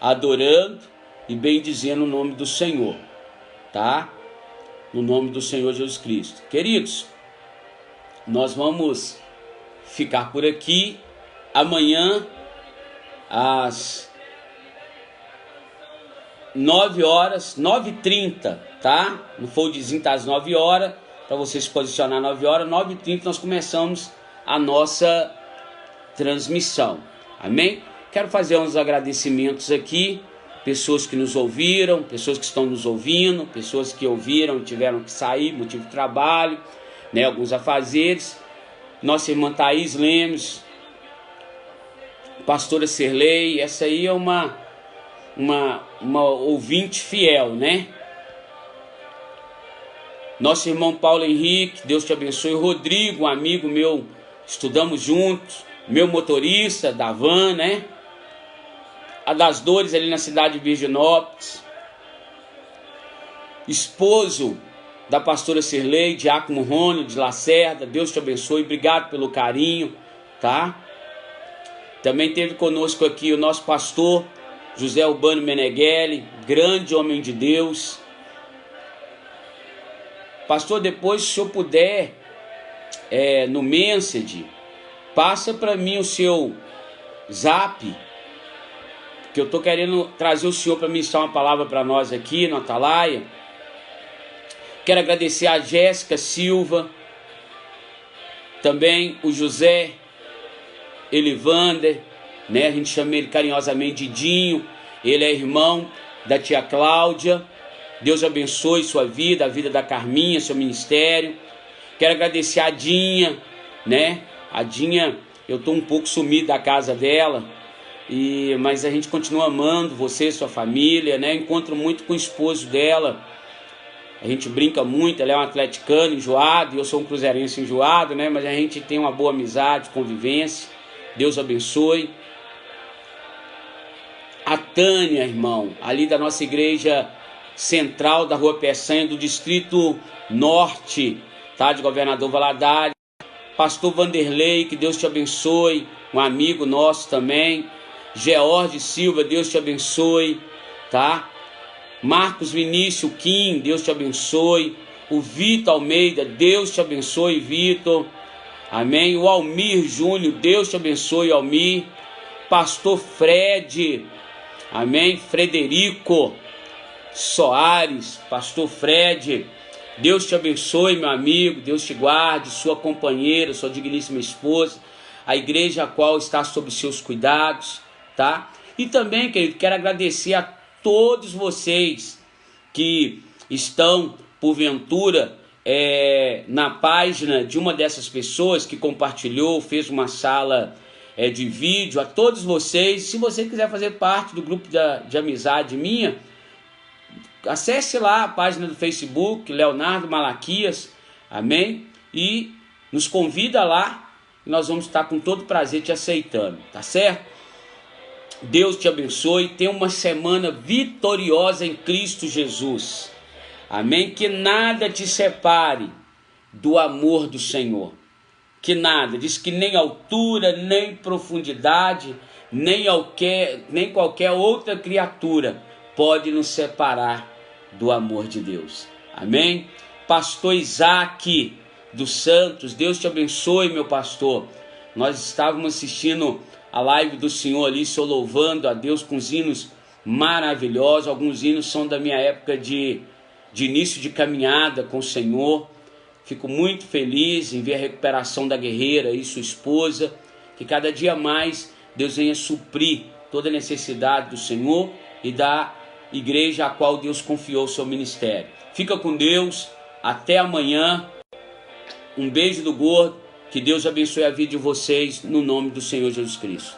adorando e bendizendo o nome do Senhor, tá? No nome do Senhor Jesus Cristo. Queridos, nós vamos ficar por aqui. Amanhã, às 9 horas, 9h30, tá? No foldzinho tá às 9 horas, para você se posicionar 9 horas, 9h30 nós começamos a nossa transmissão, amém? Quero fazer uns agradecimentos aqui, pessoas que nos ouviram, pessoas que estão nos ouvindo, pessoas que ouviram e tiveram que sair, motivo de trabalho, né? Alguns afazeres, nossa irmã Thaís Lemos, pastora Serlei, essa aí é uma ouvinte fiel, né? Nosso irmão Paulo Henrique, Deus te abençoe. Rodrigo, um amigo meu, estudamos juntos. Meu motorista da van, né? A das Dores ali na cidade de Virginópolis. Esposo da pastora Serlei, Diácono Rônio de Lacerda, Deus te abençoe. Obrigado pelo carinho, tá? Também teve conosco aqui o nosso pastor José Urbano Meneghelli, grande homem de Deus. Pastor, depois, se eu puder, no Message, passa para mim o seu zap, que eu estou querendo trazer o senhor para ministrar uma palavra para nós aqui no Atalaia. Quero agradecer a Jéssica Silva, também o José Elivander, né? A gente chama ele carinhosamente de Dinho. Ele é irmão da tia Cláudia. Deus abençoe sua vida, a vida da Carminha, seu ministério. Quero agradecer a Dinha, né? A Dinha, eu estou um pouco sumido da casa dela, mas a gente continua amando você, sua família, né? Encontro muito com o esposo dela. A gente brinca muito, ela é um atleticano enjoado, e eu sou um cruzeirense enjoado, né? Mas a gente tem uma boa amizade, convivência. Deus abençoe. A Tânia, irmão, ali da nossa igreja central da Rua Peçanha, do Distrito Norte, tá? De Governador Valadares. Pastor Vanderlei, que Deus te abençoe. Um amigo nosso também. George Silva, Deus te abençoe, tá? Marcos Vinícius Kim, Deus te abençoe. O Vitor Almeida, Deus te abençoe, Vitor. Amém. O Almir Júnior, Deus te abençoe, Almir. Pastor Fred, amém. Frederico Soares, Pastor Fred, Deus te abençoe, meu amigo. Deus te guarde, sua companheira, sua digníssima esposa, a igreja a qual está sob seus cuidados, tá? E também, querido, quero agradecer a todos vocês que estão, porventura, na página de uma dessas pessoas que compartilhou, fez uma sala de vídeo. A todos vocês, se você quiser fazer parte do grupo de amizade minha, acesse lá a página do Facebook, Leonardo Malaquias, amém? E nos convida lá, e nós vamos estar com todo prazer te aceitando, tá certo? Deus te abençoe, tenha uma semana vitoriosa em Cristo Jesus, amém? Que nada te separe do amor do Senhor, que nada, diz que nem altura, nem profundidade, nem qualquer outra criatura pode nos separar do amor de Deus, amém? Pastor Isaac dos Santos, Deus te abençoe, meu pastor. Nós estávamos assistindo a live do Senhor ali, Senhor, louvando a Deus com os hinos maravilhosos. Alguns hinos são da minha época de início de caminhada com o Senhor. Fico muito feliz em ver a recuperação da guerreira e sua esposa, que cada dia mais Deus venha suprir toda a necessidade do Senhor e da igreja a qual Deus confiou o seu ministério. Fica com Deus, até amanhã. Um beijo do gordo, que Deus abençoe a vida de vocês, no nome do Senhor Jesus Cristo.